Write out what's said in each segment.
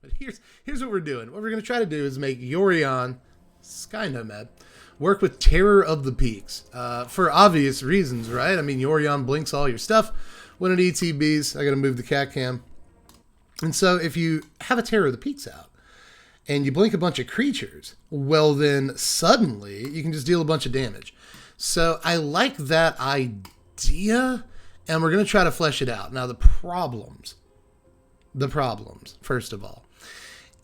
But here's what we're doing. What we're going to try to do is make Yorion, Sky Nomad, work with Terror of the Peaks. For obvious reasons, right? I mean, Yorion blinks all your stuff when it ETBs. I got to move the cat cam. And so if you have a Terror of the Peaks out, and you blink a bunch of creatures, well then suddenly you can just deal a bunch of damage. So I like that idea, and we're going to try to flesh it out. Now the problems, first of all,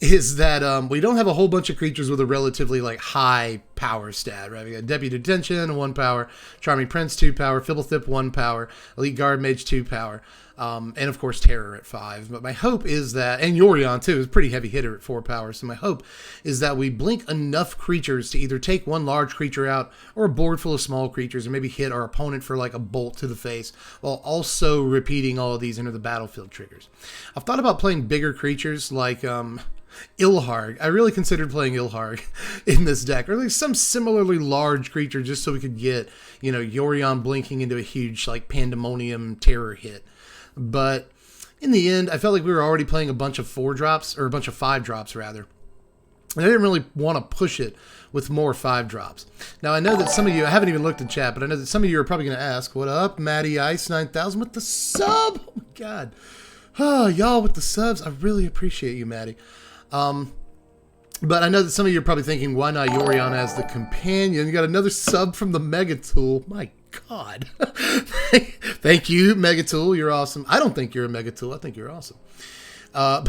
is that we don't have a whole bunch of creatures with a relatively high power stat, right? We got Deputy Detention, 1 power, Charming Prince, 2 power, Fibblethip, 1 power, Elite Guard Mage, 2 power, and of course Terror at 5. But my hope is that, and Yorion too, is a pretty heavy hitter at 4 power, so my hope is that we blink enough creatures to either take one large creature out or a board full of small creatures, and maybe hit our opponent for a bolt to the face, while also repeating all of these into the battlefield triggers. I've thought about playing bigger creatures like Ilharg. I really considered playing Ilharg in this deck, or some similarly large creature, just so we could get, Yorion blinking into a huge pandemonium terror hit. But in the end, I felt like we were already playing a bunch of 4-drops, or a bunch of 5-drops rather. And I didn't really want to push it with more 5-drops. Now I know that some of you, I haven't even looked at chat, but I know that some of you are probably going to ask, what up, Matty Ice 9000 with the sub? Oh my god. Oh, y'all with the subs. I really appreciate you, Matty. But I know that some of you are probably thinking, why not Yorion as the companion? You got another sub from the Megatool. My God. Thank you, Megatool. You're awesome. I don't think you're a Megatool. I think you're awesome. But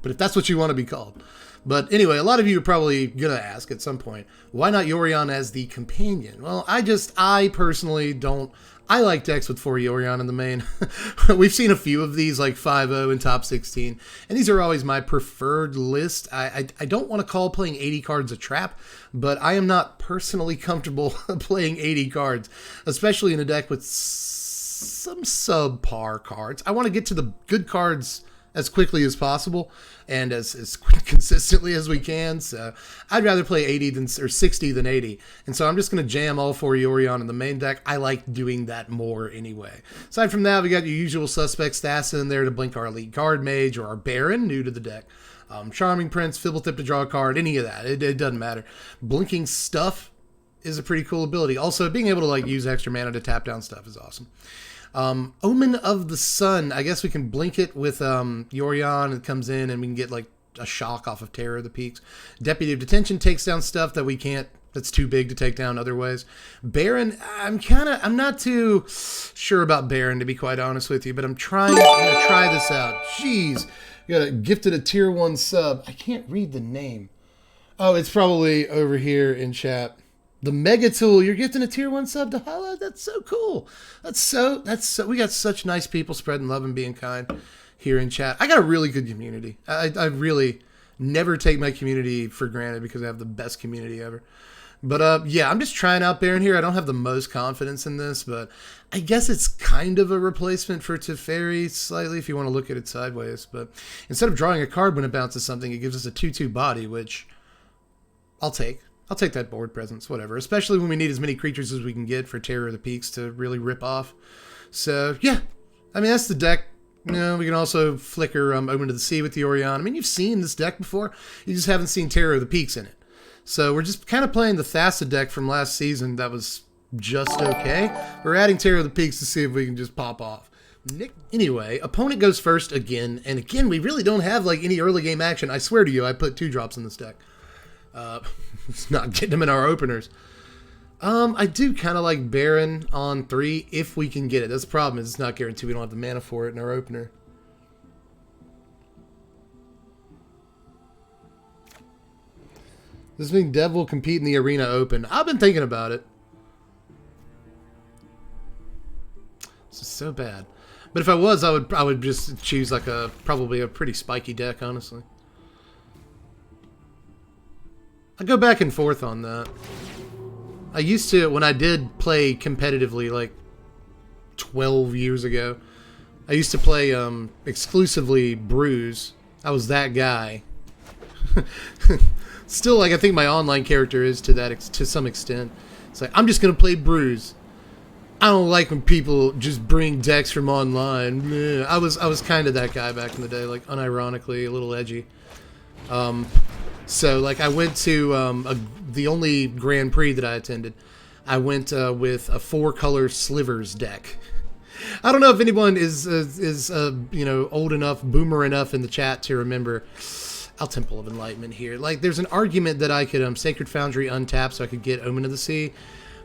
if that's what you want to be called. But anyway, a lot of you are probably going to ask at some point, why not Yorion as the companion? Well, I personally don't. I like decks with 4 Yorion in the main. We've seen a few of these, like 5-0 and top 16, and these are always my preferred list. I don't want to call playing 80 cards a trap, but I am not personally comfortable playing 80 cards, especially in a deck with some subpar cards. I want to get to the good cards as quickly as possible and as consistently as we can. So I'd rather play 60 than 80. And so I'm just going to jam all 4 Yorion in the main deck. I like doing that more anyway. Aside from that, we got your usual suspects, Thassa in there to blink our Elite Guard Mage or our Baron, new to the deck. Charming Prince, Fibblethip to draw a card, any of that. It doesn't matter. Blinking stuff is a pretty cool ability. Also, being able to use extra mana to tap down stuff is awesome. Omen of the Sun, I guess we can blink it with Yorion. It comes in and we can get a shock off of Terror of the Peaks. Deputy of Detention takes down stuff that we can't, that's too big to take down other ways. Baron, I'm not too sure about Baron, to be quite honest with you, but I'm going to try this out. Jeez, gifted a tier 1 sub. I can't read the name. Oh, it's probably over here in chat. The Megatool, you're gifting a tier 1 sub to Hala? That's so cool. That's so, we got such nice people spreading love and being kind here in chat. I got a really good community. I really never take my community for granted because I have the best community ever. But yeah, I'm just trying out Baron here. I don't have the most confidence in this, but I guess it's kind of a replacement for Teferi slightly if you want to look at it sideways. But instead of drawing a card when it bounces something, it gives us a 2/2 body, which I'll take. I'll take that board presence, whatever. Especially when we need as many creatures as we can get for Terror of the Peaks to really rip off. So, yeah. I mean, that's the deck. We can also flicker Omen to the Sea with the Yorion. I mean, you've seen this deck before. You just haven't seen Terror of the Peaks in it. So, we're just kind of playing the Thassa deck from last season that was just okay. We're adding Terror of the Peaks to see if we can just pop off. Anyway, opponent goes first again. And again, we really don't have, any early game action. I swear to you, I put 2 drops in this deck. It's not getting them in our openers. I do kind of like Baron on 3 if we can get it. That's the problem, is it's not guaranteed. We don't have the mana for it in our opener. This means Dev will compete in the Arena Open. I've been thinking about it. This is so bad. But if I was, I would just choose probably a pretty spiky deck, honestly. I go back and forth on that. I used to, when I did play competitively 12 years ago, I used to play exclusively Bruise. I was that guy. Still, I think my online character is to some extent. It's I'm just going to play Bruise. I don't like when people just bring decks from online. I was kind of that guy back in the day, like unironically a little edgy. So like I went to the only Grand Prix that I attended. I went with a 4-color slivers deck. I don't know if anyone is you know, old enough, boomer enough in the chat to remember. I'll Temple of Enlightenment here. Like, there's an argument that I could Sacred Foundry untap so I could get Omen of the Sea.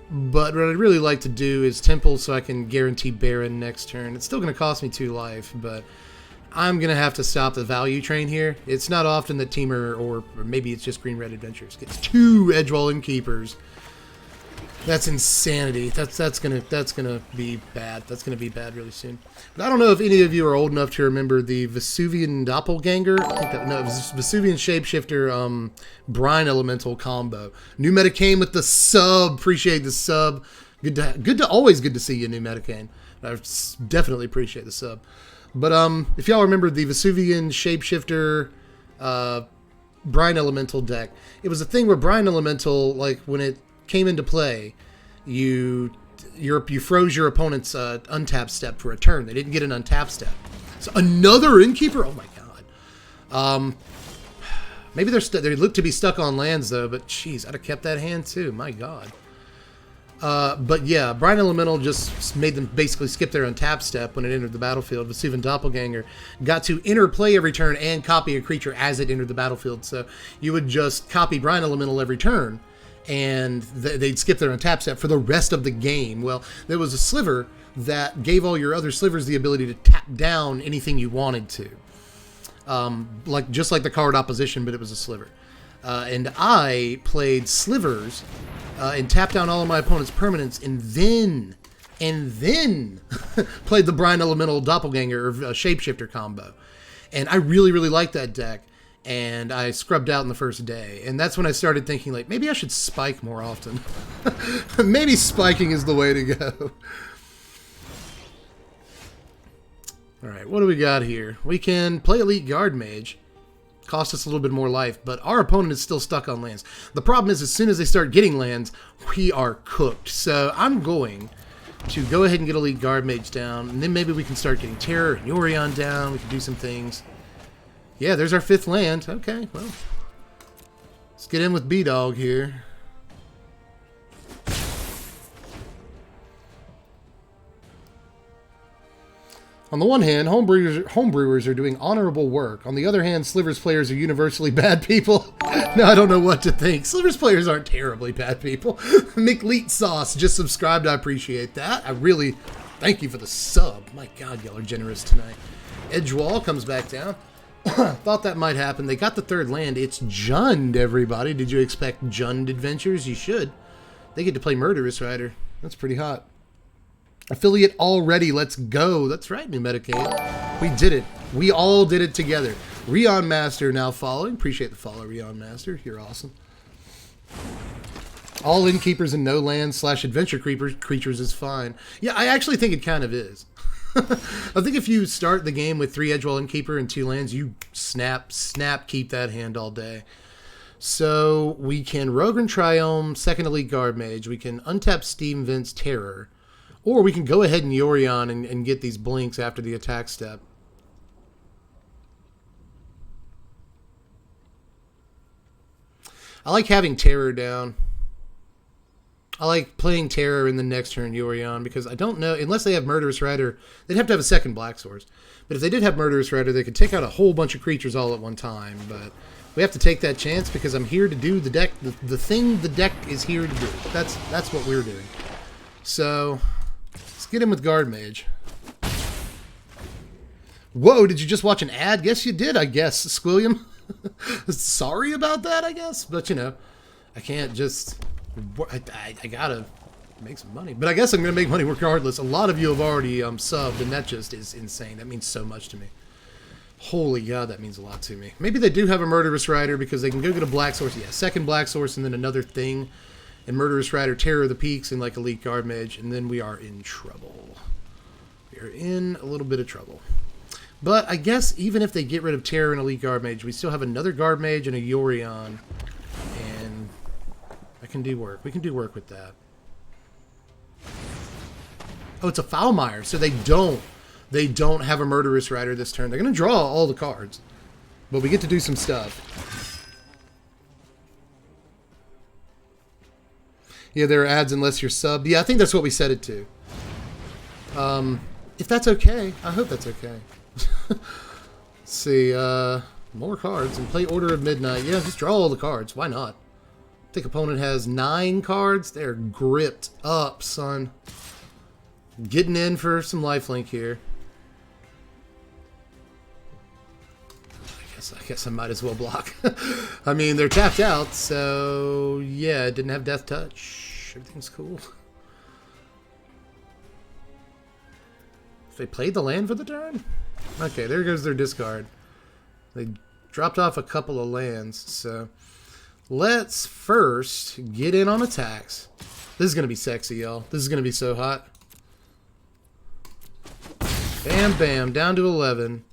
But what I'd really like to do is Temple so I can guarantee Baron next turn. It's still going to cost me 2 life, but I'm going to have to stop the value train here. It's not often that Teamer, or maybe it's just Green Red Adventures, gets 2 Edgewall Innkeepers. That's insanity. That's gonna be bad. That's gonna be bad really soon. But I don't know if any of you are old enough to remember the Vesuvian Doppelganger. I think it was Vesuvian Shapeshifter Brine Elemental combo. New Metacane with the sub. Appreciate the sub. Always good to see you, New Metacane. I definitely appreciate the sub. But if y'all remember the Vesuvian Shapeshifter Brine Elemental deck, it was a thing where Brine Elemental, like when it came into play, you froze your opponent's untap step for a turn. They didn't get an untap step. So another Innkeeper? Oh my god. Maybe they look to be stuck on lands though, but jeez, I'd have kept that hand too. My god. But yeah, Brine Elemental just made them basically skip their untap step when it entered the battlefield. Vesuvian Doppelganger got to enter play every turn and copy a creature as it entered the battlefield. So you would just copy Brine Elemental every turn, and they'd skip their untap step for the rest of the game. Well, there was a sliver that gave all your other slivers the ability to tap down anything you wanted to. Just like the card opposition, but it was a sliver. And I played slivers and tapped down all of my opponent's permanents, and then played the Brine Elemental Doppelganger or Shapeshifter combo. And I really, really liked that deck. And I scrubbed out in the first day. And that's when I started thinking, like, maybe I should spike more often. Maybe spiking is the way to go. Alright, what do we got here? We can play Elite Guard Mage. Cost us a little bit more life, but our opponent is still stuck on lands. The problem is, as soon as they start getting lands, we are cooked. So I'm going to go ahead and get Elite Guard Mage down, and then maybe we can start getting Terror and Yorion down. We can do some things. Yeah, there's our 5th land. Okay, well, let's get in with B-Dog here. On the one hand, homebrewers are doing honorable work. On the other hand, Slivers players are universally bad people. No, I don't know what to think. Slivers players aren't terribly bad people. McLeet Sauce just subscribed. I appreciate that. I really thank you for the sub. My God, y'all are generous tonight. Edgewall comes back down. Thought that might happen. They got the 3rd land. It's Jund, everybody. Did you expect Jund adventures? You should. They get to play Murderous Rider. That's pretty hot. Affiliate already. Let's go. That's right, New Medicaid. We did it. We all did it together. Rion Master now following. Appreciate the follow, Rion Master. You're awesome. All Innkeepers and no lands / adventure creatures is fine. Yeah, I actually think it kind of is. I think if you start the game with 3 Edgewall Innkeeper and 2 lands, you snap, keep that hand all day. So we can Rogran Triome, 2nd Elite Guard Mage. We can untap Steam Vent's Terror. Or we can go ahead and Yorion and get these blinks after the attack step. I like having Terror down. I like playing Terror in the next turn Yorion, because I don't know, unless they have Murderous Rider, they'd have to have a 2nd Black Source. But if they did have Murderous Rider, they could take out a whole bunch of creatures all at one time. But we have to take that chance because I'm here to do the deck, the thing the deck is here to do. That's what we're doing. So let's get in with Guard Mage. Whoa, did you just watch an ad? Yes, you did, I guess, Squilliam. Sorry about that, I guess. But, you know, I can't just... I gotta make some money. But I guess I'm gonna make money regardless. A lot of you have already subbed, and that just is insane. That means so much to me. Holy God, that means a lot to me. Maybe they do have a Murderous Rider because they can go get a Black Source. Yeah, 2nd Black Source and then another thing. And Murderous Rider, Terror of the Peaks, and like Elite Guard Mage. And then we are in trouble. We are in a little bit of trouble. But I guess even if they get rid of Terror and Elite Guard Mage, we still have another Guard Mage and a Yorion. And I can do work. We can do work with that. Oh, it's a Foulmire, so they don't have a Murderous Rider this turn. They're going to draw all the cards, but we get to do some stuff. Yeah, there are ads unless you're sub. Yeah, I think that's what we set it to. If that's okay, I hope that's okay. Let's see, more cards and play Order of Midnight. Yeah, just draw all the cards. Why not? I think opponent has 9 cards. They're gripped up, son. Getting in for some lifelink here. I guess I might as well block. I mean, they're tapped out, so yeah, it didn't have Death Touch. Everything's cool. If they played the land for the turn? Okay, there goes their discard. They dropped off a couple of lands, so let's first get in on attacks. This is going to be sexy, y'all. This is going to be so hot. Bam, bam, down to 11.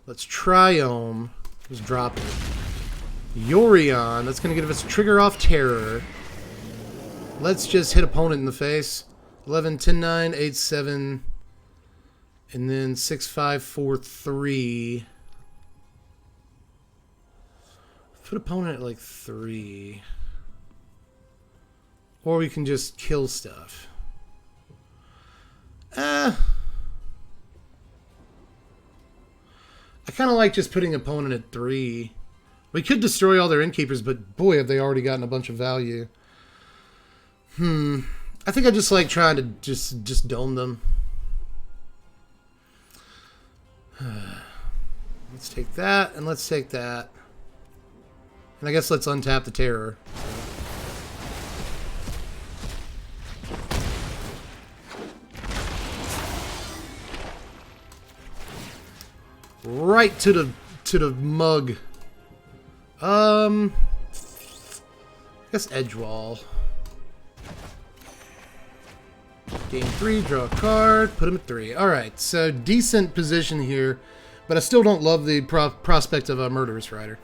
Let's Triome. Just drop it. Yorion. That's going to give us Trigger off Terror. Let's just hit opponent in the face. 11, 10, 9, 8, 7. And then 6, 5, 4, 3. Put opponent at like 3. Or we can just kill stuff. I kind of like just putting opponent at 3. We could destroy all their innkeepers, but boy, have they already gotten a bunch of value. I think I just like trying to just dome them. Let's take that, and let's take that. And I guess let's untap the Terror. Right to the mug. I guess Edgewall. Game 3, draw a card, put him at 3. Alright, so decent position here, but I still don't love the prospect of a Murderous Rider.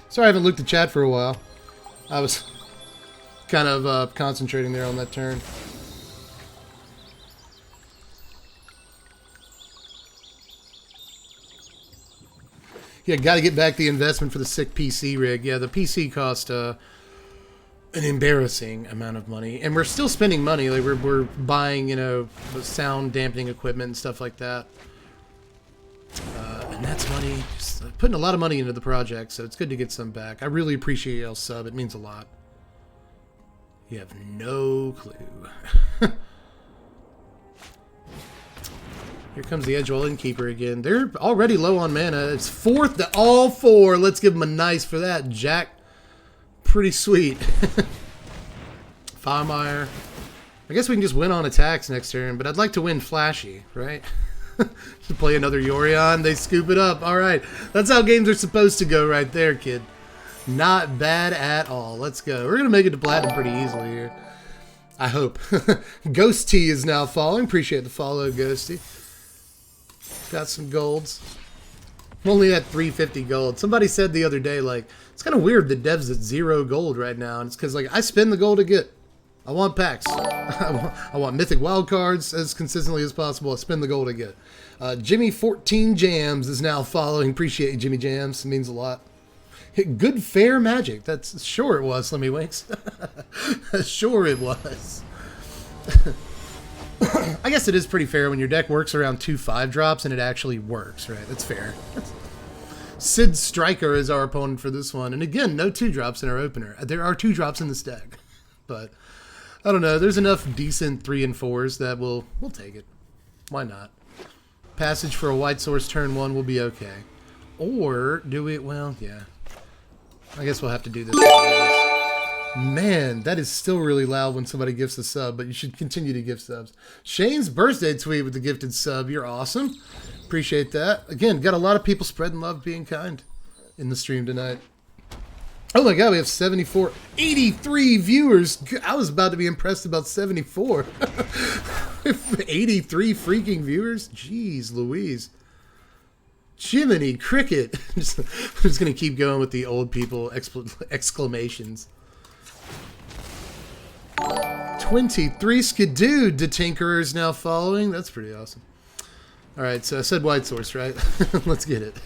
Sorry I haven't looked at chat for a while. I was kind of concentrating there on that turn. Yeah, got to get back the investment for the sick PC rig. Yeah, the PC cost an embarrassing amount of money, and we're still spending money. Like we're buying, you know, sound dampening equipment and stuff like that. And that's money. Just putting a lot of money into the project, so it's good to get some back. I really appreciate y'all's sub. It means a lot. You have no clue. Here comes the Edgewall Innkeeper again. They're already low on mana. It's 4th to all 4. Let's give them a nice for that, Jack. Pretty sweet. Foulmire. I guess we can just win on attacks next turn, but I'd like to win flashy, right? To play another Yorion, they scoop it up. All right, that's how games are supposed to go right there, kid. Not bad at all. Let's go. We're going to make it to Platinum pretty easily here. I hope. Ghosty is now following. Appreciate the follow, Ghosty. Got some golds. I'm only at 350 gold. Somebody said the other day, like, it's kind of weird that Dev's at 0 gold right now. And it's because, like, I spend the gold to get. I want packs. I want mythic wild cards as consistently as possible. I spend the gold to get. Jimmy14 Jams is now following. Appreciate you, Jimmy Jams. It means a lot. Good fair magic. That's sure it was, Slimmy Winks. Sure it was. I guess it is pretty fair when your deck works around 2 5-drops and it actually works, right? That's fair. Sid Striker is our opponent for this one. And again, no 2-drops in our opener. There are 2-drops in this deck. But, I don't know. There's enough decent 3 and 4s that we'll take it. Why not? Passage for a White Source turn 1 will be okay. Or, do we? Well, yeah. I guess we'll have to do this. Man, that is still really loud when somebody gifts a sub, but you should continue to gift subs. Shane's birthday tweet with the gifted sub. You're awesome. Appreciate that. Again, got a lot of people spreading love, being kind in the stream tonight. Oh my god, we have 74, 83 viewers. I was about to be impressed about 74. 83 freaking viewers? Jeez Louise. Jiminy Cricket. I'm just going to keep going with the old people exclamations. 23 Skidoo the Tinkerer is now following. That's pretty awesome. Alright, so I said White Source, right? Let's get it.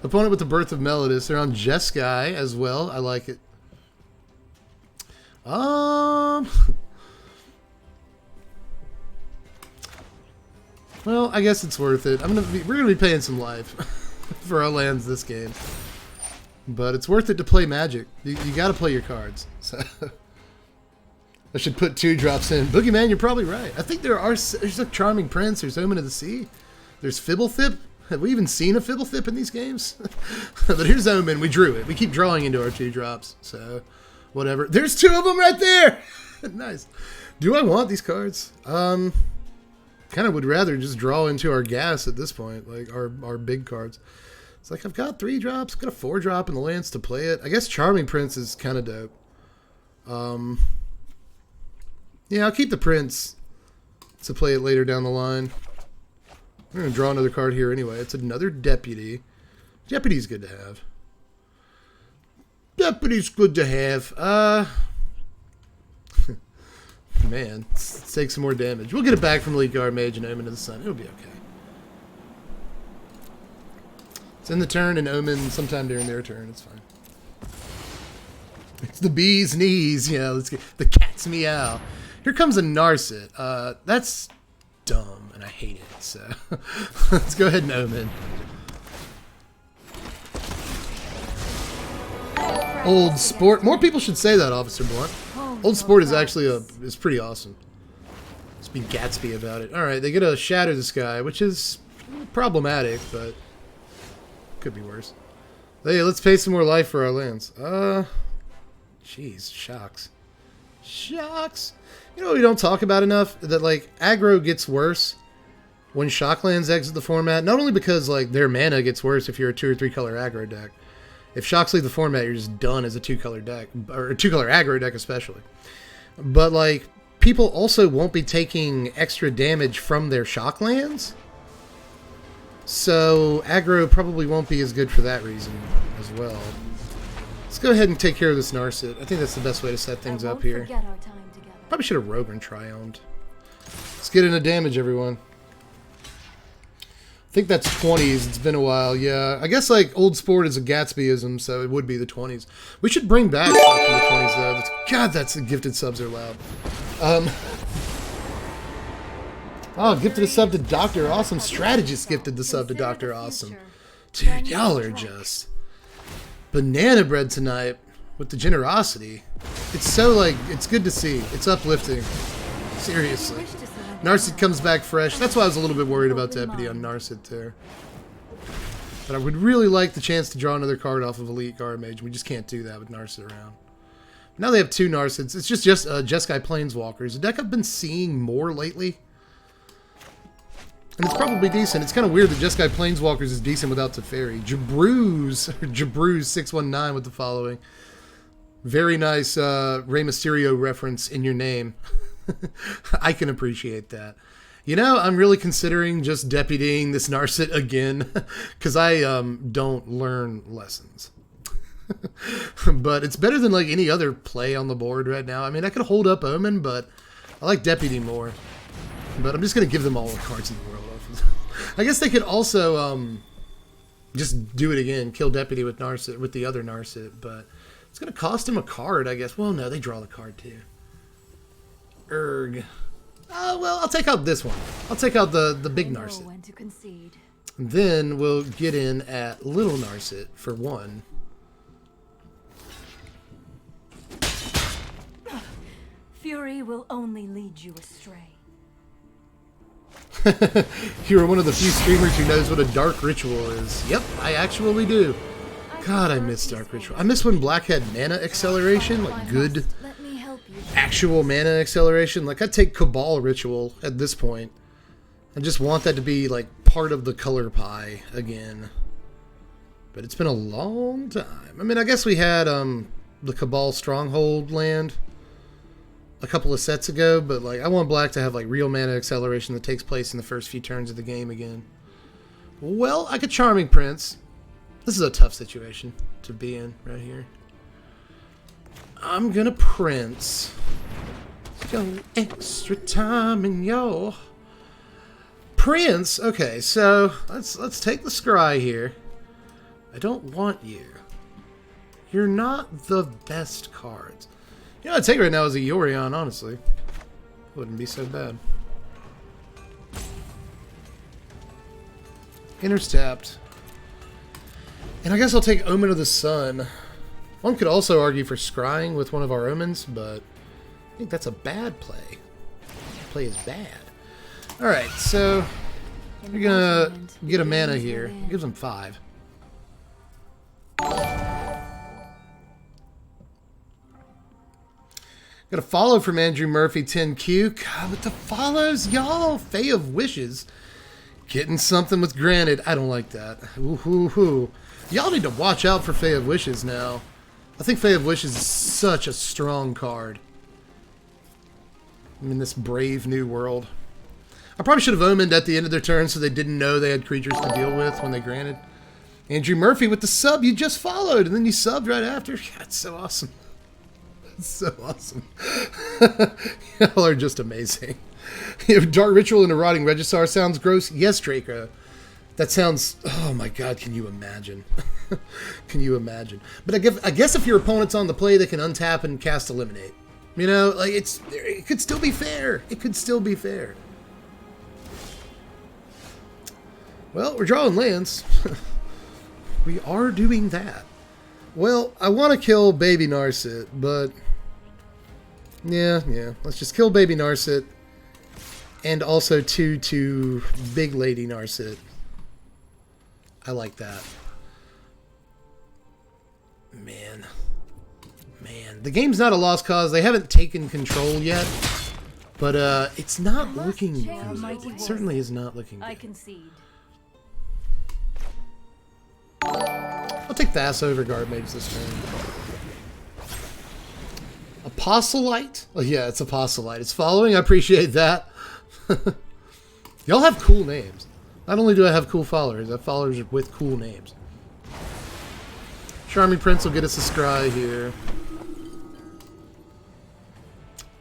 Opponent with the Birth of Melodus. They're on Jeskai as well. I like it. Well, I guess it's worth it. We're gonna be paying some life for our lands this game. But it's worth it to play Magic. You gotta play your cards. So I should put 2-drops in. Boogeyman, you're probably right. I think there's a Charming Prince, there's Omen of the Sea. There's Fibblethip. Have we even seen a Fibblethip in these games? But here's Omen. We drew it. We keep drawing into our 2-drops. So, whatever. There's 2 of them right there! Nice. Do I want these cards? Kind of would rather just draw into our gas at this point. Like, our big cards. It's like, I've got 3-drops. I've got a 4-drop in the lands to play it. I guess Charming Prince is kind of dope. Yeah, I'll keep the Prince to play it later down the line. I'm going to draw another card here anyway. It's another Deputy. Deputy's good to have. Deputy's good to have. Man, let's take some more damage. We'll get it back from Elite Guard Mage and Omen of the Sun. It'll be okay. It's in the turn and Omen sometime during their turn. It's fine. It's the bee's knees. Yeah, let's get the cat's meow. Here comes a Narset. That's dumb, and I hate it. So let's go ahead and Omen. Old Sport. More people should say that, Officer Blunt. Old Sport is actually is pretty awesome. Let's be Gatsby about it. All right, they get a Shatter the Sky, which is problematic, but could be worse. Hey, let's pay some more life for our lands. Jeez, shocks. Shocks. You know what we don't talk about enough? That, like, aggro gets worse when Shocklands exit the format. Not only because, like, their mana gets worse if you're a 2 or 3 color aggro deck. If Shocks leave the format, you're just done as a 2-color deck. Or a 2-color aggro deck, especially. But, like, people also won't be taking extra damage from their Shocklands. So, aggro probably won't be as good for that reason as well. Let's go ahead and take care of this Narset. I think that's the best way to set things up here. Probably should have Roger and Triomed. Let's get into damage, everyone. I think that's 20s. It's been a while. Yeah, I guess like Old Sport is a Gatsbyism, so it would be the 20s. We should bring back stuff from the 20s, though. God, that's gifted subs are loud. Oh, gifted a sub to Dr. Awesome. Strategist gifted the sub to Dr. Awesome. Dude, y'all are just banana bread tonight with the generosity. It's so, like, it's good to see. It's uplifting. Seriously. Narset comes back fresh. That's why I was a little bit worried about Deputy on Narset there. But I would really like the chance to draw another card off of Elite Guard Mage. We just can't do that with Narset around. Now they have 2 Narsets. It's just Jeskai Planeswalkers. A deck I've been seeing more lately. And it's probably decent. It's kind of weird that Jeskai Planeswalkers is decent without Teferi. Jabrews 619 with the following. Very nice Rey Mysterio reference in your name. I can appreciate that. You know, I'm really considering just deputying this Narset again, because I don't learn lessons. But it's better than like any other play on the board right now. I mean, I could hold up Omen, but I like Deputy more. But I'm just going to give them all the cards in the world. I guess they could also just do it again, kill Deputy with Narset, with the other Narset, but it's going to cost him a card, I guess. Well, no, they draw the card too. Erg. Well, I'll take out this one. I'll take out the big Narset. Then we'll get in at little Narset for 1. Fury will only lead you astray. You're one of the few streamers who knows what a Dark Ritual is. Yep, I actually do. God, I miss Dark Ritual. I miss when Black had mana acceleration, like good actual mana acceleration. Like, I'd take Cabal Ritual at this point. I just want that to be, like, part of the color pie again. But it's been a long time. I mean, I guess we had the Cabal Stronghold land a couple of sets ago, but like I want Black to have like real mana acceleration that takes place in the first few turns of the game again. Well, I could Charming Prince. This is a tough situation to be in right here. I'm gonna Prince. Yo, extra time in yo. Prince. Okay, so let's take the scry here. I don't want you. You're not the best cards. You know, I'd take right now is a Yorion, honestly. Wouldn't be so bad. Enters tapped. And I guess I'll take Omen of the Sun. One could also argue for scrying with one of our omens, but I think that's a bad play. Play is bad. Alright, so you're gonna get a mana here. It gives him 5. Got a follow from Andrew Murphy 10Q. God, with the follows, y'all. Fae of Wishes. Getting something with Granted. I don't like that. Ooh. Y'all need to watch out for Fae of Wishes now. I think Fae of Wishes is such a strong card. In this brave new world. I probably should have omened at the end of their turn so they didn't know they had creatures to deal with when they granted. Andrew Murphy with the sub you just followed, and then you subbed right after. That's so awesome. That's so awesome. Y'all are just amazing. Dark Ritual and a Rotting Regisaur sounds gross. Yes, Draco. That sounds... Oh my god, can you imagine? Can you imagine? But I guess if your opponent's on the play, they can untap and cast Eliminate. You know, like it could still be fair. It could still be fair. Well, we're drawing lands. We are doing that. Well, I want to kill Baby Narset, but... Yeah. Let's just kill Baby Narset. And also 2 Big Lady Narset. I like that. Man. The game's not a lost cause. They haven't taken control yet. But it's not looking good. It certainly is not looking good. I concede. I'll take Thassa over Guardmage this turn. Apostolite? Oh yeah, it's Apostolite. It's following. I appreciate that. Y'all have cool names. Not only do I have cool followers, I have followers with cool names. Charming Prince will get us a scry here.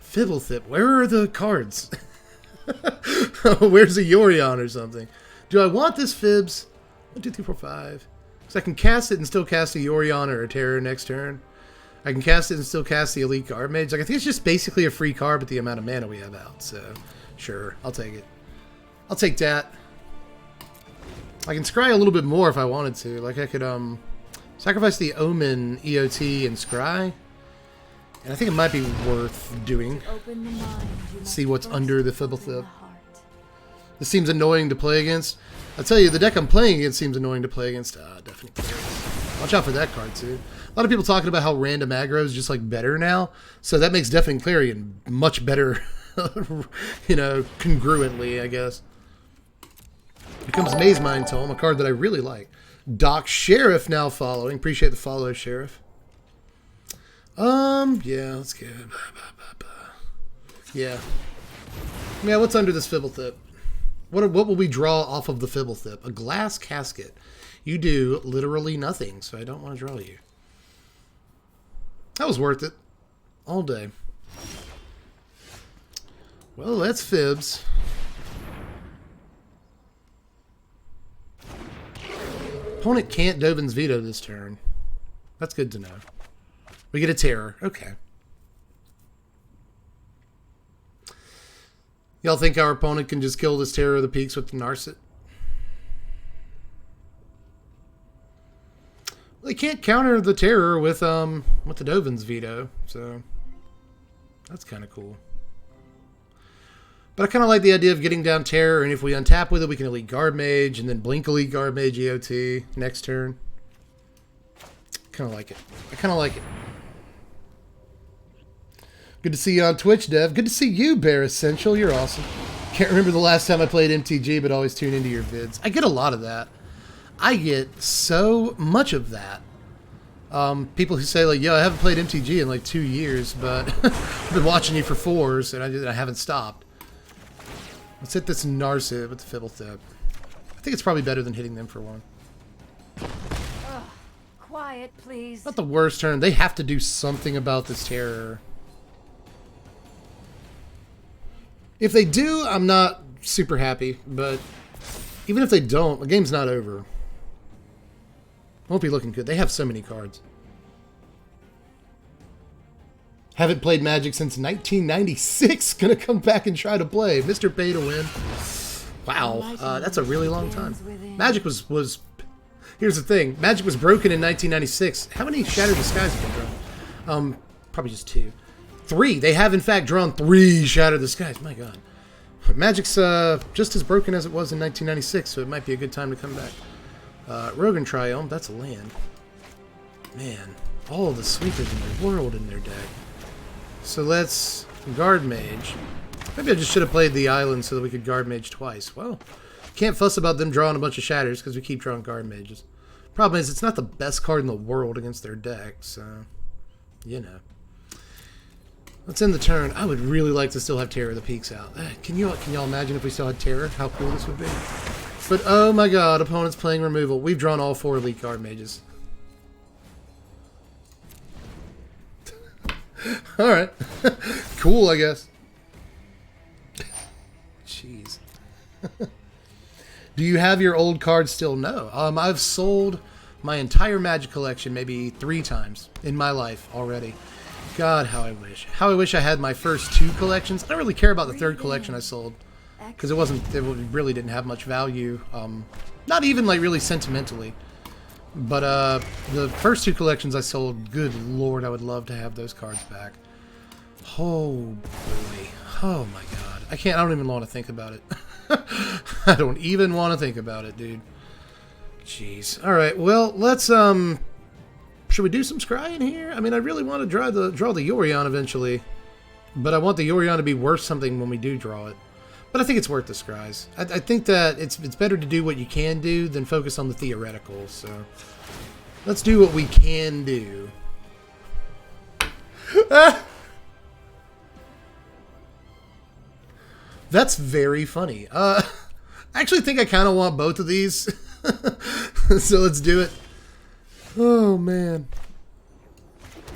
Fibblethip. Where are the cards? Where's a Yorion or something? Do I want this Fibs? 1, 2, 3, 4, 5. So I can cast it and still cast a Yorion or a Terror next turn. I can cast it and still cast the Elite Guard Mage. Like, I think it's just basically a free card with the amount of mana we have out. So, sure, I'll take it. I'll take that. I can scry a little bit more if I wanted to. Like, I could sacrifice the Omen, EOT, and scry. And I think it might be worth doing. See what's under the Fibblethip. This seems annoying to play against. I'll tell you, the deck I'm playing against seems annoying to play against. Definitely. Watch out for that card, too. A lot of people talking about how random aggro is just, like, better now. So that makes Deafening Clarion much better, you know, congruently, I guess. Here comes Maze Mind Tome, a card that I really like. Doc Sheriff now following. Appreciate the follow, Sheriff. Yeah, let's get it. Yeah. Yeah, what's under this Fibblethip? What will we draw off of the Fibblethip? A glass casket. You do literally nothing, so I don't want to draw you. That was worth it. All day. Well, that's Fibs. Opponent can't Dovin's Veto this turn. That's good to know. We get a Terror. Okay. Y'all think our opponent can just kill this Terror of the Peaks with the Narset? They can't counter the Terror with the Dovin's Veto, so that's kind of cool. But I kind of like the idea of getting down Terror, and if we untap with it, we can Elite Guard Mage, and then blink Elite Guard Mage EOT next turn. Kind of like it. I kind of like it. Good to see you on Twitch, Dev. Good to see you, Bear Essential. You're awesome. Can't remember the last time I played MTG, but always tune into your vids. I get a lot of that. I get so much of that. People who say, like, yo, I haven't played MTG in like 2 years, but I've been watching you for 4s, and I haven't stopped. Let's hit this Narset with the Fibblethip. I think it's probably better than hitting them for 1. Quiet, please. Not the worst turn. They have to do something about this Terror. If they do, I'm not super happy, but even if they don't, the game's not over. Won't be looking good. They have so many cards. Haven't played Magic since 1996. Gonna come back and try to play. Mr. Pay to win. Wow, that's a really long time. Magic was... Here's the thing. Magic was broken in 1996. How many Shattered the Skies have been drawn? Probably just 2. 3. They have, in fact, drawn 3 Shattered the Skies. My God. Magic's just as broken as it was in 1996, so it might be a good time to come back. Rogan Triumph, that's a land. Man, all the sweepers in the world in their deck. So let's Guard Mage. Maybe I just should have played the island so that we could Guard Mage twice. Well, can't fuss about them drawing a bunch of Shatters because we keep drawing Guard Mages. Problem is, it's not the best card in the world against their deck, so, you know. Let's end the turn. I would really like to still have Terror of the Peaks out. Can y'all imagine if we still had Terror? How cool this would be. But oh my God, opponent's playing removal. We've drawn all 4 Elite Guard Mages. Alright. Cool, I guess. Jeez. Do you have your old cards still? No. I've sold my entire Magic collection maybe 3 times in my life already. God, how I wish. How I wish I had my first 2 collections. I don't really care about the 3rd collection I sold. Because it really didn't have much value. Not even like really sentimentally. But the first 2 collections I sold, good lord, I would love to have those cards back. Oh boy. Oh my God. I don't even want to think about it. I don't even want to think about it, dude. Jeez. Alright, well, let's should we do some scrying here? I mean, I really want to draw the Yorion eventually. But I want the Yorion to be worth something when we do draw it. But I think it's worth the scries. I think that it's better to do what you can do than focus on the theoretical. So let's do what we can do. That's very funny. I actually think I kind of want both of these. So let's do it. Oh, man.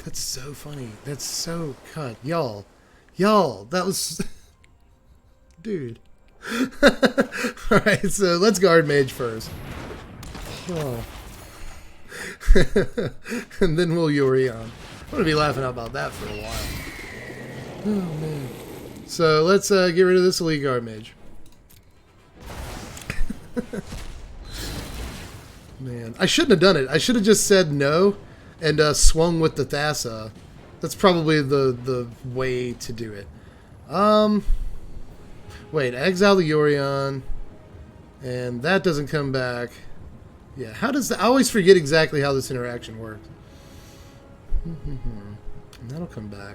That's so funny. That's so cut. Y'all, that was... Dude. Alright, so let's Guard Mage first. Oh. And then we'll Yorion. I'm going to be laughing about that for a while. Oh, man. So let's get rid of this Elite Guard Mage. Man, I shouldn't have done it. I should have just said no and swung with the Thassa. That's probably the way to do it. Wait, exile the Yorion, and that doesn't come back. Yeah, how does I always forget exactly how this interaction works. That'll come back.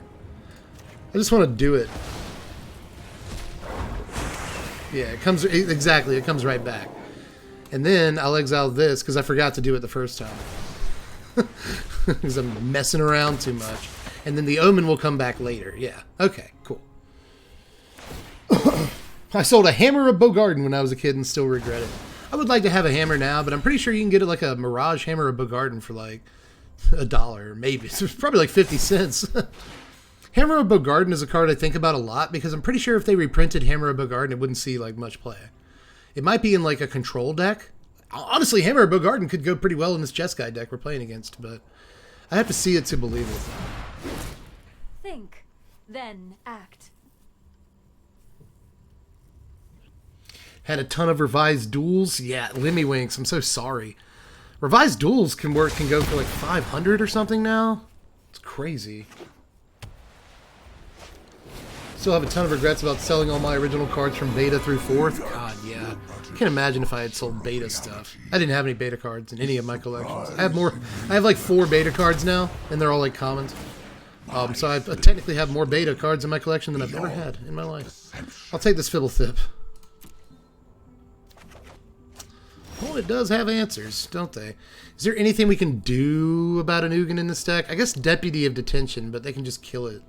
I just want to do it. Yeah, it comes exactly. It comes right back, and then I'll exile this because I forgot to do it the first time because I'm messing around too much. And then the Omen will come back later. Yeah. Okay. Cool. I sold a Hammer of Bogarden when I was a kid and still regret it. I would like to have a hammer now, but I'm pretty sure you can get it like a Mirage Hammer of Bogarden for like $1, maybe. It's probably like 50 cents. Hammer of Bogarden is a card I think about a lot because I'm pretty sure if they reprinted Hammer of Bogarden, it wouldn't see like much play. It might be in like a control deck. Honestly, Hammer of Bogarden could go pretty well in this Jeskai deck we're playing against, but I have to see it to believe it. Think, then act. Had a ton of revised duels. Yeah, Limmywinks, I'm so sorry. Revised duels can go for like 500 or something now. It's crazy. Still have a ton of regrets about selling all my original cards from beta through 4th. God, yeah. I can't imagine if I had sold beta stuff. I didn't have any beta cards in any of my collections. I have like 4 beta cards now, and they're all like commons. So I technically have more beta cards in my collection than I've ever had in my life. I'll take this Fibblethip. Well, it does have answers, don't they? Is there anything we can do about an Ugin in this deck? I guess Deputy of Detention, but they can just kill it.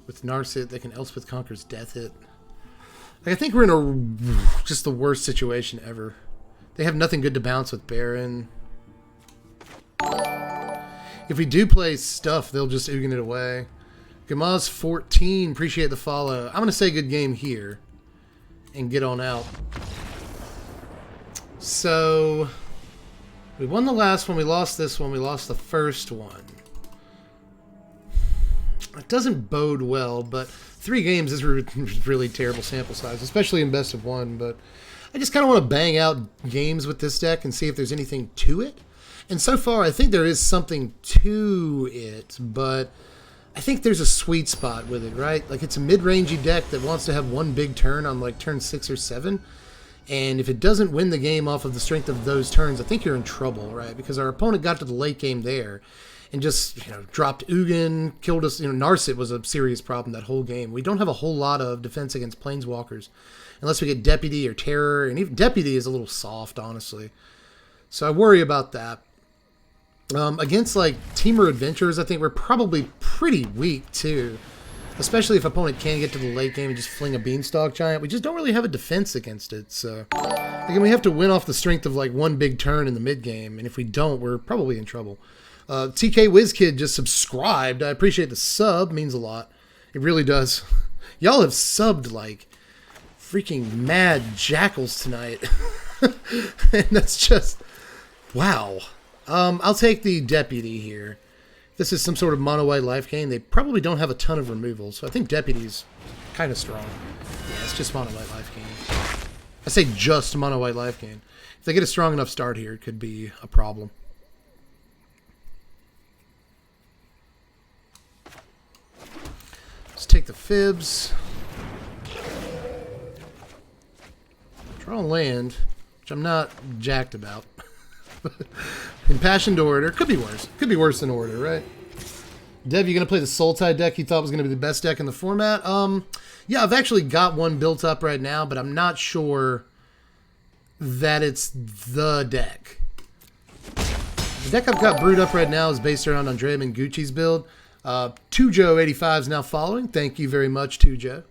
With Narset, they can Elspeth Conquer's Death it. Like, I think we're in just the worst situation ever. They have nothing good to bounce with Baron. If we do play stuff, they'll just Ugin it away. Gamaz 14, appreciate the follow. I'm going to say good game here. and get on out. So we won the last one, we lost this one, we lost the first one. It doesn't bode well, but 3 games is really terrible sample size, especially in best of 1, but I just kind of want to bang out games with this deck and see if there's anything to it. And so far, I think there is something to it, but I think there's a sweet spot with it, right? Like, it's a mid-rangey deck that wants to have one big turn on, like, turn 6 or 7. And if it doesn't win the game off of the strength of those turns, I think you're in trouble, right? Because our opponent got to the late game there and just, dropped Ugin, killed us. Narset was a serious problem that whole game. We don't have a whole lot of defense against Planeswalkers unless we get Deputy or Terror. And even Deputy is a little soft, honestly. So I worry about that. Against, like, Teamer Adventurers, I think we're probably pretty weak, too. Especially if opponent can get to the late game and just fling a Beanstalk Giant. We just don't really have a defense against it. So, again, we have to win off the strength of, like, one big turn in the mid game. And if we don't, we're probably in trouble. TK WizKid just subscribed. I appreciate the sub. Means a lot. It really does. Y'all have subbed, like, freaking mad jackals tonight. And that's just... wow. I'll take the Deputy here. This is some sort of mono-white Lifegain. They probably don't have a ton of removal, so I think Deputy's kind of strong. Yeah, it's just mono-white Lifegain. I say just mono-white Lifegain. If they get a strong enough start here, it could be a problem. Let's take the Fibs. Draw land, which I'm not jacked about. Impassioned Orator. Could be worse. Could be worse than Orator, right? Dev, you going to play the Sultai deck you thought was going to be the best deck in the format? Yeah, I've actually got one built up right now, but I'm not sure that it's the deck. The deck I've got brewed up right now is based around Andrea Mengucci's build. Tujo85 is now following. Thank you very much, Tujo.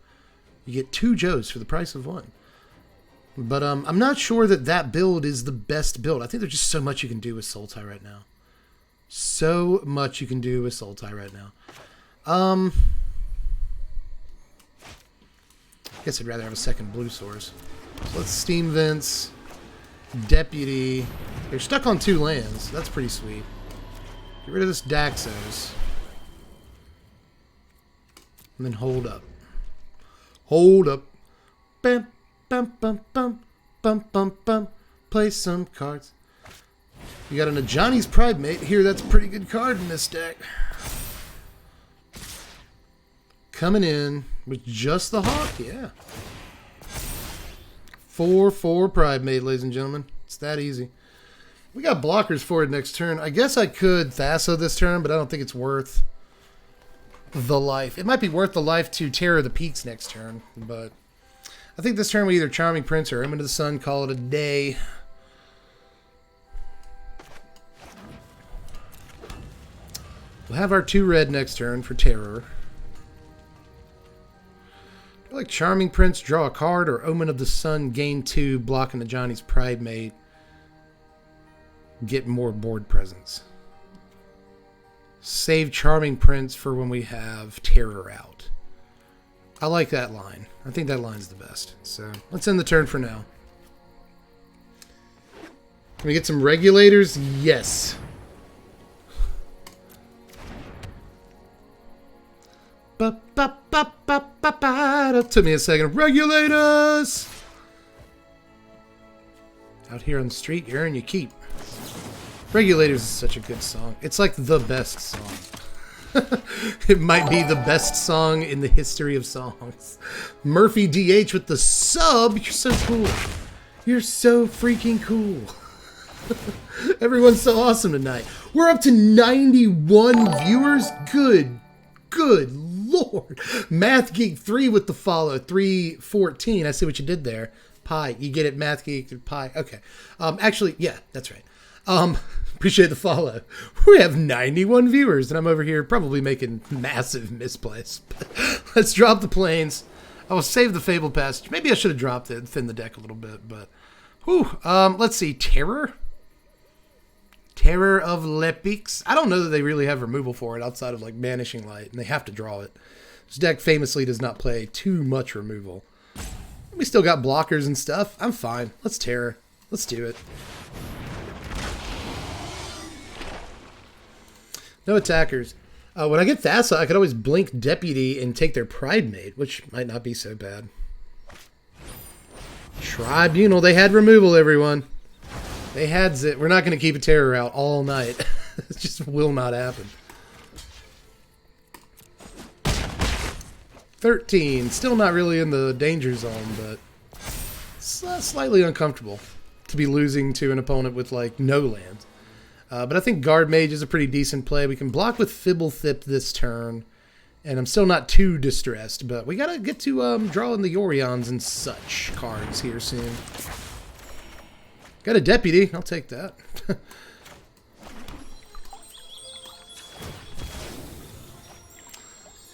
You get 2 Joes for the price of 1. But I'm not sure that that build is the best build. I think there's just so much you can do with Sultai right now. So much you can do with Sultai right now. I guess I'd rather have a second blue source. So let's Steam Vents, Deputy. You're stuck on 2 lands. That's pretty sweet. Get rid of this Daxos. And then hold up. Hold up. Bam. Bum, bum, bum, bum, bum, bum. Play some cards. You got an Ajani's Pride Mate here. That's a pretty good card in this deck. Coming in with just the Hawk, yeah. 4/4 Pride Mate, ladies and gentlemen. It's that easy. We got blockers for it next turn. I guess I could Thassa this turn, but I don't think it's worth the life. It might be worth the life to Terror the Peaks next turn, but... I think this turn we either Charming Prince or Omen of the Sun, call it a day. We'll have our 2 red next turn for Terror. Do I like Charming Prince, draw a card, or Omen of the Sun, gain 2, blocking the Johnny's Pride Mate, get more board presence. Save Charming Prince for when we have Terror out. I like that line. I think that line's the best. So let's end the turn for now. Can we get some regulators? Yes. That took me a second. Regulators! Out here on the street, you earn your keep. Regulators is such a good song. It's like the best song. It might be the best song in the history of songs. Murphy DH with the sub. You're so cool. You're so freaking cool. Everyone's so awesome tonight. We're up to 91 viewers. Good Lord. Math Geek 3 with the follow. 314. I see what you did there. Pi. You get it, Math Geek. Pi. Okay. Actually, yeah, that's right. Appreciate the follow. We have 91 viewers, and I'm over here probably making massive misplays. Let's drop the planes. I will save the Fable Passage. Maybe I should have dropped it and thinned the deck a little bit, but... whew. Let's see. Terror? Terror of Lepix. I don't know that they really have removal for it outside of, like, Banishing Light, and they have to draw it. This deck famously does not play too much removal. We still got blockers and stuff. I'm fine. Let's Terror. Let's do it. No attackers. When I get Thassa, I could always blink Deputy and take their Pride Mate, which might not be so bad. Tribunal. They had removal, everyone. They had Zit. We're not going to keep a Terror out all night. It just will not happen. 13. Still not really in the danger zone, but slightly uncomfortable to be losing to an opponent with, like, no lands. But I think Guard Mage is a pretty decent play. We can block with Fibblethip this turn, and I'm still not too distressed, but we got to get to drawing the Yorions and such cards here soon. Got a Deputy. I'll take that.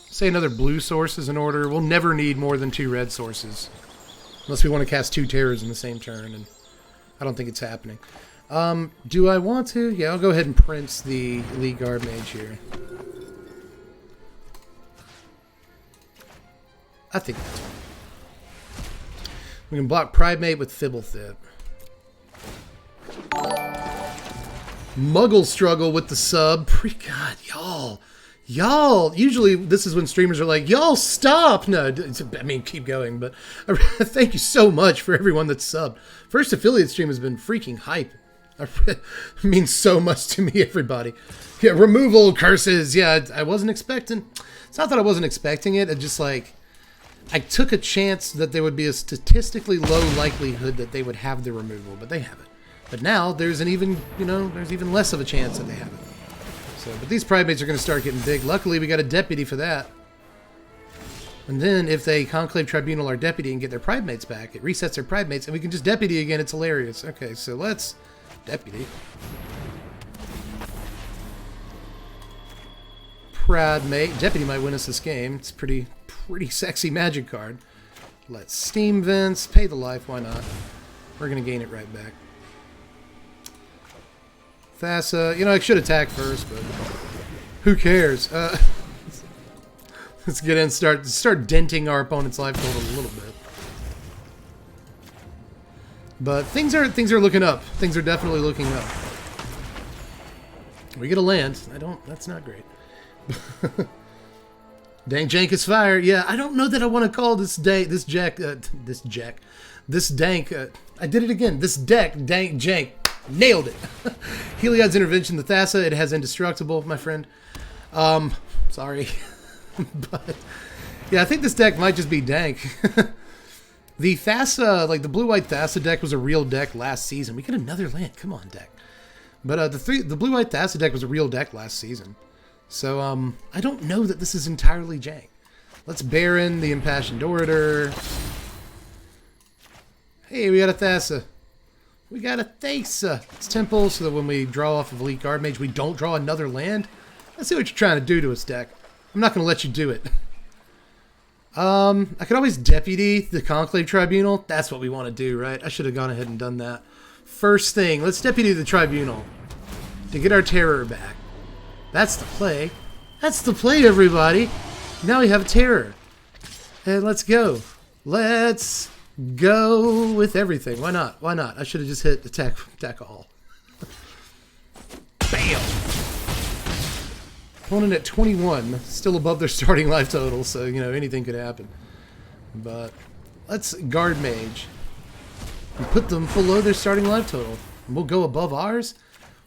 Say another blue source is in order. We'll never need more than 2 red sources. Unless we want to cast 2 Terrors in the same turn, and I don't think it's happening. Do I want to? Yeah, I'll go ahead and print the Elite Guard Mage here. I think that's fine. We can block Pride Mate with Fibblethip. Muggle struggle with the sub. God, y'all. Y'all, usually this is when streamers are like, y'all stop. No, I mean, keep going, but thank you so much for everyone that's subbed. First affiliate stream has been freaking hype. It means so much to me, everybody. Yeah, removal curses. Yeah, I wasn't expecting. It's not that I wasn't expecting it. It just like, I took a chance that there would be a statistically low likelihood that they would have the removal, but they haven't. But now there's an even, there's even less of a chance that they have it. So, but these Pride Mates are going to start getting big. Luckily, we got a Deputy for that. And then if they Conclave Tribunal our Deputy and get their Pride Mates back, it resets their Pride Mates, and we can just Deputy again. It's hilarious. Okay, so let's Deputy. Pride Mate. Deputy might win us this game. It's pretty sexy magic card. Let's Steam Vents. Pay the life. Why not? We're going to gain it right back. Thassa, I should attack first, but who cares? Let's get in, start denting our opponent's life total a little bit. But things are looking up. Things are definitely looking up. We get a land. That's not great. Dang jank is fire. Yeah, I don't know that I want to call this dank. I did it again. This deck dank jank. Nailed it. Heliod's Intervention, the Thassa, it has Indestructible, my friend. Sorry. But, yeah, I think this deck might just be dank. The Thassa, like the blue-white Thassa deck was a real deck last season. We get another land. Come on, deck. But the blue-white Thassa deck was a real deck last season. So, I don't know that this is entirely jank. Let's Baron the Impassioned Orator. Hey, we got a Thassa. We got a Thassa. It's Temple, so that when we draw off of Elite Guard Mage, we don't draw another land. I see what you're trying to do to us, deck. I'm not going to let you do it. I could always Deputy the Conclave Tribunal. That's what we want to do, right? I should have gone ahead and done that. First thing, let's Deputy the Tribunal to get our Terror back. That's the play. That's the play, everybody. Now we have a Terror. And let's go. Let's go with everything. Why not? Why not? I should have just hit attack all. Bam! Opponent at 21, still above their starting life total, so, anything could happen. But let's Guard Mage and put them below their starting life total. And we'll go above ours?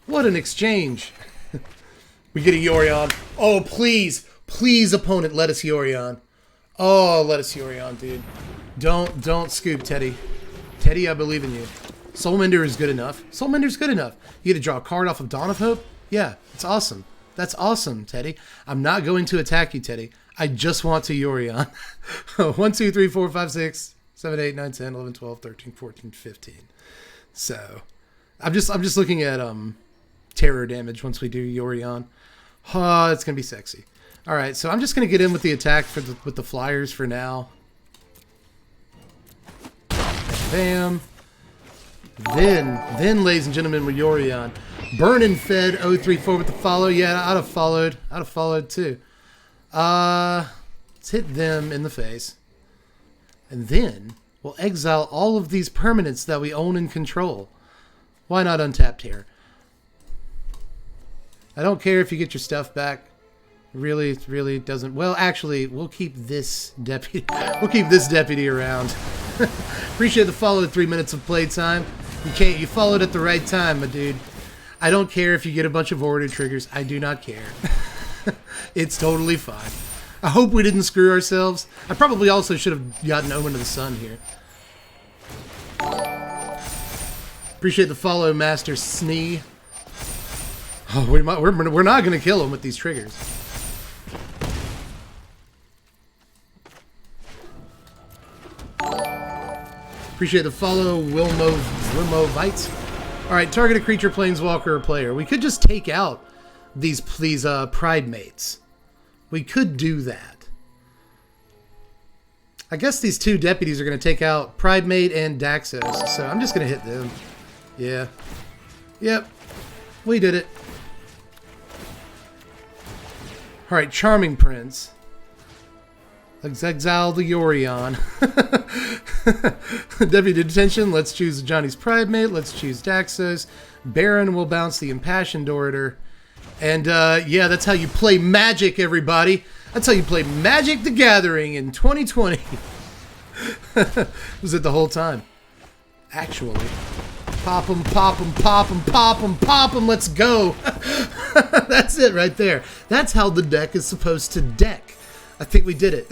What an exchange! We get a Yorion. Oh, please! Please, opponent, let us Yorion. Oh, let us Yorion, dude. Don't scoop, Teddy. Teddy, I believe in you. Soulmender is good enough. Soulmender's good enough. You get to draw a card off of Dawn of Hope? Yeah, it's awesome. That's awesome, Teddy. I'm not going to attack you, Teddy. I just want to Yorion. 1, 2, 3, 4, 5, 6, 7, 8, 9, 10, 11, 12, 13, 14, 15. So, I'm just looking at terror damage once we do Yorion. Oh, it's going to be sexy. All right, so I'm just going to get in with the attack with the flyers for now. Bam. Then, ladies and gentlemen, with Yorion. Burn and fed 034 with the follow. Yeah, I'd have followed. I'd have followed too. Let's hit them in the face. And then We'll exile all of these permanents that we own and control. Why not untap Terror? I don't care if you get your stuff back. It really doesn't. Well, actually, we'll keep this deputy. We'll keep this deputy around. Appreciate the follow. 3 minutes of playtime. You followed at the right time, my dude. I don't care if you get a bunch of order triggers. I do not care. It's totally fine. I hope we didn't screw ourselves. I probably also should have gotten Omen of the Sun here. Appreciate the follow, Master Snee. Oh, we're not going to kill him with these triggers. Appreciate the follow, Wilmo Alright, target a creature, planeswalker, or player. We could just take out these Pride Mates. We could do that. I guess these two deputies are going to take out Pride Mate and Daxos, so I'm just going to hit them. Yeah. Yep. We did it. Alright, Charming Prince. Let's exile the Yorion. Deputy Detention, let's choose Johnny's Pride Mate. Let's choose Daxos. Baron will bounce the Impassioned Orator. And, yeah, that's how you play Magic, everybody. That's how you play Magic the Gathering in 2020. Was it the whole time? Actually. Pop 'em, pop 'em, pop 'em, pop 'em, pop 'em, let's go. That's it right there. That's how the deck is supposed to deck. I think we did it.